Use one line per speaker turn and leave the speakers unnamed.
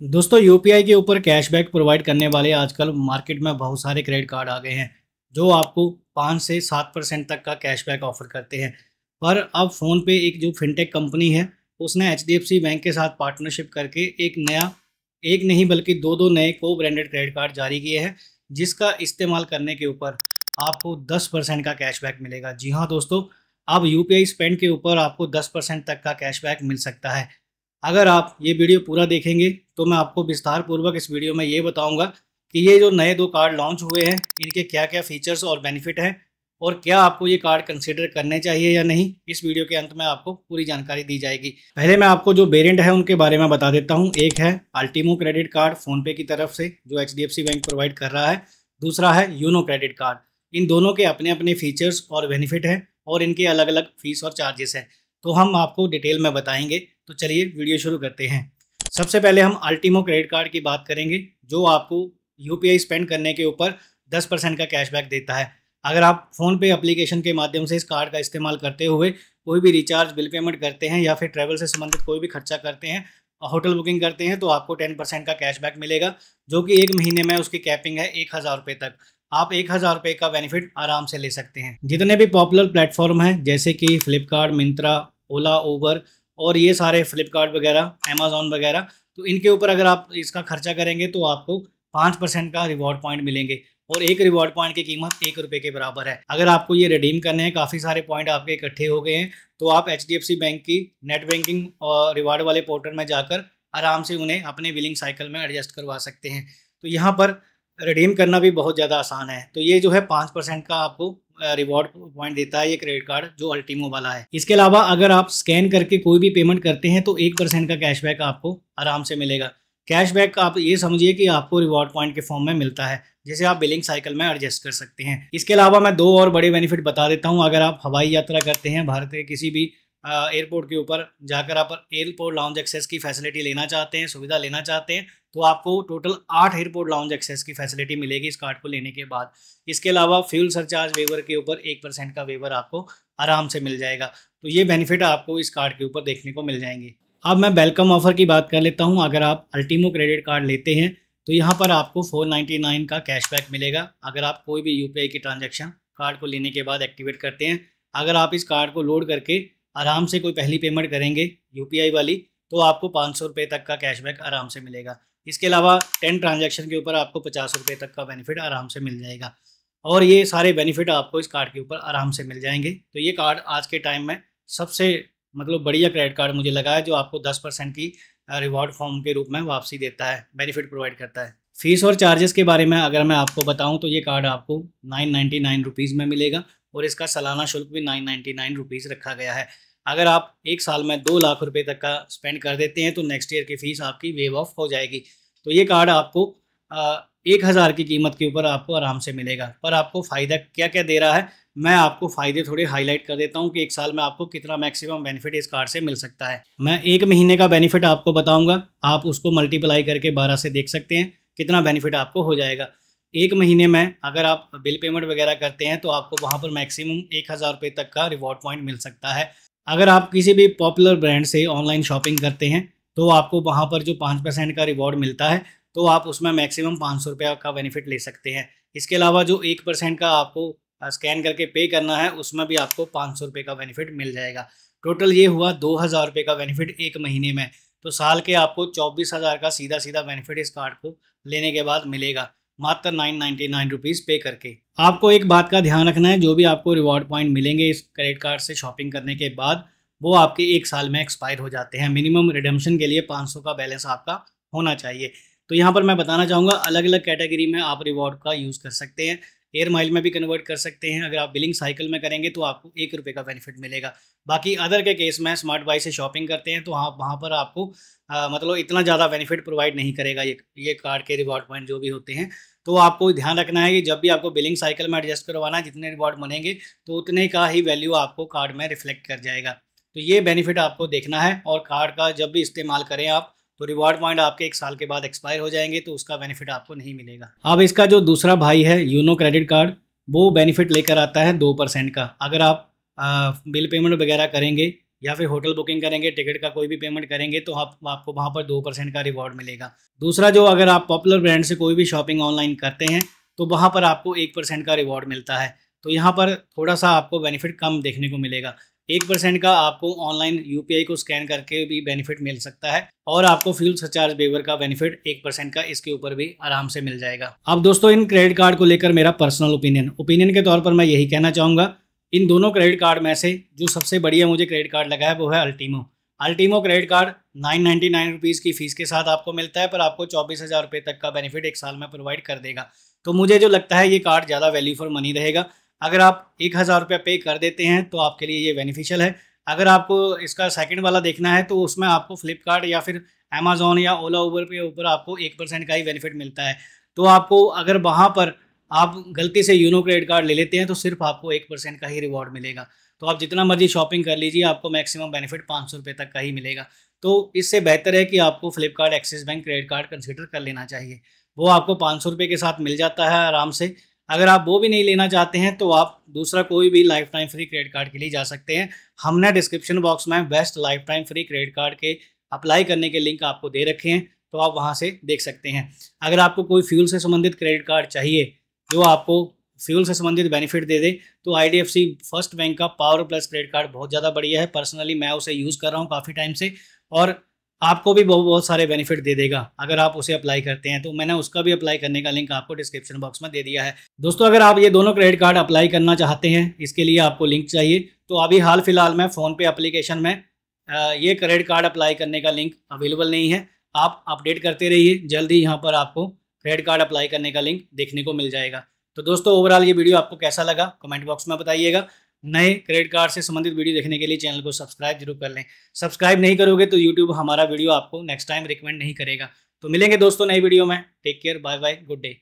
दोस्तों यूपीआई के ऊपर कैशबैक प्रोवाइड करने वाले आजकल मार्केट में बहुत सारे क्रेडिट कार्ड आ गए हैं जो आपको 5 से 7% तक का कैशबैक ऑफर करते हैं। पर अब फ़ोन पे एक जो फिनटेक कंपनी है उसने एचडीएफसी बैंक के साथ पार्टनरशिप करके एक नया, एक नहीं बल्कि दो दो नए को ब्रांडेड क्रेडिट कार्ड जारी किए हैं जिसका इस्तेमाल करने के ऊपर आपको 10% का कैशबैक मिलेगा। जी हाँ दोस्तों, अब यूपीआई स्पेंड के ऊपर आपको 10% तक का कैशबैक मिल सकता है। अगर आप ये वीडियो पूरा देखेंगे तो मैं आपको विस्तार पूर्वक इस वीडियो में ये बताऊंगा कि ये जो नए दो कार्ड लॉन्च हुए हैं इनके क्या क्या फीचर्स और बेनिफिट हैं और क्या आपको ये कार्ड कंसीडर करने चाहिए या नहीं। इस वीडियो के अंत में आपको पूरी जानकारी दी जाएगी। पहले मैं आपको जो वेरिएंट है उनके बारे में बता देता हूँ। एक है अल्टीमो क्रेडिट कार्ड फ़ोनपे की तरफ से जो एचडीएफसी बैंक प्रोवाइड कर रहा है। दूसरा है यूनो क्रेडिट कार्ड। इन दोनों के अपने अपने फीचर्स और बेनिफिट हैं और इनके अलग अलग फीस और चार्जेस हैं, तो हम आपको डिटेल में बताएंगे। तो चलिए वीडियो शुरू करते हैं। सबसे पहले हम अल्टीमो क्रेडिट कार्ड की बात करेंगे जो आपको यूपीआई स्पेंड करने के ऊपर 10% का कैशबैक देता है। अगर आप फ़ोन पे एप्लीकेशन के माध्यम से इस कार्ड का इस्तेमाल करते हुए कोई भी रिचार्ज, बिल पेमेंट करते हैं या फिर ट्रैवल से संबंधित कोई भी खर्चा करते हैं, होटल बुकिंग करते हैं, तो आपको 10% का कैशबैक मिलेगा जो कि एक महीने में उसकी कैपिंग है 1000 रुपये तक। आप 1000 रुपये का बेनिफिट आराम से ले सकते हैं। जितने भी पॉपुलर प्लेटफॉर्म हैं जैसे कि फ्लिपकार्ट, मिंत्रा, ओला, उबर और ये सारे फ्लिपकार्ट वगैरह, अमेज़ॉन वगैरह, तो इनके ऊपर अगर आप इसका खर्चा करेंगे तो आपको 5% का रिवॉर्ड पॉइंट मिलेंगे और एक रिवॉर्ड पॉइंट की कीमत 1 रुपये के बराबर है। अगर आपको ये रिडीम करने हैं, काफ़ी सारे पॉइंट आपके इकट्ठे हो गए हैं, तो आप एचडीएफसी बैंक की नेट बैंकिंग और रिवार्ड वाले पोर्टल में जाकर आराम से उन्हें अपने बिलिंग साइकिल में एडजस्ट करवा सकते हैं। तो यहाँ पर रिडीम करना भी बहुत ज़्यादा आसान है। तो ये जो है 5% का आपको रिवॉर्ड पॉइंट देता है ये क्रेडिट कार्ड जो अल्टीमो वाला है। इसके अलावा अगर आप स्कैन करके कोई भी पेमेंट करते हैं तो 1% का कैशबैक आपको आराम से मिलेगा। कैशबैक आप ये समझिए कि आपको रिवॉर्ड पॉइंट के फॉर्म में मिलता है जिसे आप बिलिंग साइकिल में एडजस्ट कर सकते हैं। इसके अलावा मैं दो और बड़े बेनिफिट बता देता हूँ। अगर आप हवाई यात्रा करते हैं, भारत के किसी भी एयरपोर्ट के ऊपर जाकर आप एयरपोर्ट लाउंज एक्सेस की फैसिलिटी लेना चाहते हैं, सुविधा लेना चाहते हैं, तो आपको टोटल 8 एयरपोर्ट लाउंज एक्सेस की फैसिलिटी मिलेगी इस कार्ड को लेने के बाद। इसके अलावा फ्यूल सरचार्ज वेवर के ऊपर 1% का वेवर आपको आराम से मिल जाएगा। तो ये बेनिफिट आपको इस कार्ड के ऊपर देखने को मिल जाएंगे। अब मैं वेलकम ऑफर की बात कर लेता हूँ। अगर आप अल्टीमो क्रेडिट कार्ड लेते हैं तो यहाँ पर आपको 499 का कैशबैक मिलेगा अगर आप कोई भी यूपीआई की ट्रांजैक्शन कार्ड को लेने के बाद एक्टिवेट करते हैं। अगर आप इस कार्ड को लोड करके आराम से कोई पहली पेमेंट करेंगे यूपीआई वाली तो आपको 500 रुपये तक का कैशबैक आराम से मिलेगा। इसके अलावा 10 ट्रांजैक्शन के ऊपर आपको 50 रुपये तक का बेनिफिट आराम से मिल जाएगा और ये सारे बेनिफिट आपको इस कार्ड के ऊपर आराम से मिल जाएंगे। तो ये कार्ड आज के टाइम में सबसे बढ़िया क्रेडिट कार्ड मुझे लगा है जो आपको 10% की रिवॉर्ड फॉर्म के रूप में वापसी देता है, बेनिफिट प्रोवाइड करता है। फीस और चार्जेस के बारे में अगर मैं आपको बताऊं तो ये कार्ड आपको 999 रुपीज़ में मिलेगा और इसका सालाना शुल्क भी 999 रुपीज़ रखा गया है। अगर आप एक साल में 2 लाख रुपए तक का स्पेंड कर देते हैं तो नेक्स्ट ईयर की फ़ीस आपकी वेव ऑफ हो जाएगी। तो ये कार्ड आपको 1000 की कीमत के ऊपर आपको आराम से मिलेगा। पर आपको फ़ायदा क्या क्या दे रहा है, मैं आपको फ़ायदे थोड़े हाईलाइट कर देता हूँ कि एक साल में आपको कितना मैक्सिमम बेनिफिट इस कार्ड से मिल सकता है। मैं एक महीने का बेनिफिट आपको बताऊँगा, आप उसको मल्टीप्लाई करके 12 से देख सकते हैं कितना बेनिफिट आपको हो जाएगा। एक महीने में अगर आप बिल पेमेंट वगैरह करते हैं तो आपको वहाँ पर मैक्सिमम 1000 रुपये तक का रिवॉर्ड पॉइंट मिल सकता है। अगर आप किसी भी पॉपुलर ब्रांड से ऑनलाइन शॉपिंग करते हैं तो आपको वहाँ पर जो 5% का रिवॉर्ड मिलता है तो आप उसमें मैक्सिमम 500 रुपये का बेनिफिट ले सकते हैं। इसके अलावा जो 1% का आपको स्कैन करके पे करना है उसमें भी आपको 500 रुपये का बेनिफिट मिल जाएगा। टोटल ये हुआ 2000 रुपये का बेनिफिट एक महीने में। तो साल के आपको 24,000 का सीधा सीधा बेनिफिट इस कार्ड को लेने के बाद मिलेगा मात्र 999 रुपीज़ पे करके। आपको एक बात का ध्यान रखना है, जो भी आपको रिवॉर्ड पॉइंट मिलेंगे इस क्रेडिट कार्ड से शॉपिंग करने के बाद वो आपके एक साल में एक्सपायर हो जाते हैं। मिनिमम रिडेम्पशन के लिए 500 का बैलेंस आपका होना चाहिए। तो यहाँ पर मैं बताना चाहूँगा अलग अलग कैटेगरी में आप रिवॉर्ड का यूज़ कर सकते हैं। एयर माइल में भी कन्वर्ट कर सकते हैं। अगर आप बिलिंग साइकिल में करेंगे तो आपको 1 रुपये का बेनिफिट मिलेगा। बाकी अदर के केस में स्मार्ट बाई से शॉपिंग करते हैं तो हाँ वहाँ पर आपको इतना ज़्यादा बेनिफिट प्रोवाइड नहीं करेगा ये कार्ड के रिवॉर्ड पॉइंट जो भी होते हैं। तो आपको ध्यान रखना है कि जब भी आपको बिलिंग साइकिल में एडजस्ट करवाना है, जितने रिवॉर्ड बनेंगे तो उतने का ही वैल्यू आपको कार्ड में रिफ्लेक्ट कर जाएगा। तो ये बेनिफिट आपको देखना है और कार्ड का जब भी इस्तेमाल करें आप तो रिवॉर्ड पॉइंट आपके एक साल के बाद एक्सपायर हो जाएंगे तो उसका बेनिफिट आपको नहीं मिलेगा। अब इसका जो दूसरा भाई है यूनो क्रेडिट कार्ड, वो बेनिफिट लेकर आता है 2% का। अगर आप बिल पेमेंट वगैरह करेंगे या फिर होटल बुकिंग करेंगे, टिकट का कोई भी पेमेंट करेंगे तो आपको वहाँ पर 2% का रिवॉर्ड मिलेगा। दूसरा, जो अगर आप पॉपुलर ब्रांड से कोई भी शॉपिंग ऑनलाइन करते हैं तो वहाँ पर आपको 1% का रिवॉर्ड मिलता है। तो यहाँ पर थोड़ा सा आपको बेनिफिट कम देखने को मिलेगा। 1% का आपको ऑनलाइन यूपीआई को स्कैन करके भी बेनिफिट मिल सकता है, और आपको फ्यूल सरचार्ज वेवर का बेनिफिट 1% का इसके ऊपर भी आराम से मिल जाएगा। अब दोस्तों, इन क्रेडिट कार्ड को लेकर मेरा पर्सनल ओपिनियन के तौर पर मैं यही कहना चाहूँगा, इन दोनों क्रेडिट कार्ड में से जो सबसे बढ़िया मुझे क्रेडिट कार्ड लगा है वो है अल्टीमो। अल्टीमो क्रेडिट कार्ड 999 रुपीज़ की फ़ीस के साथ आपको मिलता है, पर आपको 24,000 रुपये तक का बेनिफिट एक साल में प्रोवाइड कर देगा। तो मुझे जो लगता है ये कार्ड ज़्यादा वैल्यू फॉर मनी रहेगा। अगर आप 1,000 रुपये पे कर देते हैं तो आपके लिए ये बेनिफिशियल है। अगर आपको इसका सेकंड वाला देखना है तो उसमें आपको फ्लिपकार्ट या फिर अमेज़ॉन या ओला उबर के ऊपर आपको 1% का ही बेनिफिट मिलता है। तो आपको अगर वहाँ पर आप गलती से यूनो क्रेडिट कार्ड ले लेते हैं तो सिर्फ आपको 1% का ही रिवॉर्ड मिलेगा। तो आप जितना मर्जी शॉपिंग कर लीजिए, आपको मैक्सिमम बेनिफिट 500 रुपये तक का ही मिलेगा। तो इससे बेहतर है कि आपको Flipkart axis bank credit card consider कर लेना चाहिए। वो आपको 500 रुपये के साथ मिल जाता है आराम से। अगर आप वो भी नहीं लेना चाहते हैं तो आप दूसरा कोई भी life time free credit card के लिए जा सकते हैं। हमने डिस्क्रिप्शन बॉक्स में best life time free credit card के अप्लाई करने के लिंक आपको दे रखे हैं, तो आप वहां से देख सकते हैं। अगर आपको कोई फ्यूल से संबंधित क्रेडिट कार्ड चाहिए जो आपको फ्यूल से संबंधित बेनिफिट दे दे, तो आईडीएफसी फर्स्ट बैंक का पावर प्लस क्रेडिट कार्ड बहुत ज़्यादा बढ़िया है। पर्सनली मैं उसे यूज़ कर रहा हूँ काफ़ी टाइम से, और आपको भी बहुत सारे बेनिफिट दे देगा अगर आप उसे अप्लाई करते हैं। तो मैंने उसका भी अप्लाई करने का लिंक आपको डिस्क्रिप्शन बॉक्स में दे दिया है। दोस्तों, अगर आप ये दोनों क्रेडिट कार्ड अप्लाई करना चाहते हैं, इसके लिए आपको लिंक चाहिए, तो अभी हाल फिलहाल में फ़ोनपे एप्लीकेशन में ये क्रेडिट कार्ड अप्लाई करने का लिंक अवेलेबल नहीं है। आप अपडेट करते रहिए, जल्द ही यहाँ पर आपको क्रेडिट कार्ड अप्लाई करने का लिंक देखने को मिल जाएगा। तो दोस्तों, ओवरऑल ये वीडियो आपको कैसा लगा कमेंट बॉक्स में बताइएगा। नए क्रेडिट कार्ड से संबंधित वीडियो देखने के लिए चैनल को सब्सक्राइब जरूर कर लें। सब्सक्राइब नहीं करोगे तो यूट्यूब हमारा वीडियो आपको नेक्स्ट टाइम रिकमेंड नहीं करेगा। तो मिलेंगे दोस्तों नई वीडियो में। Take care, bye bye, good day.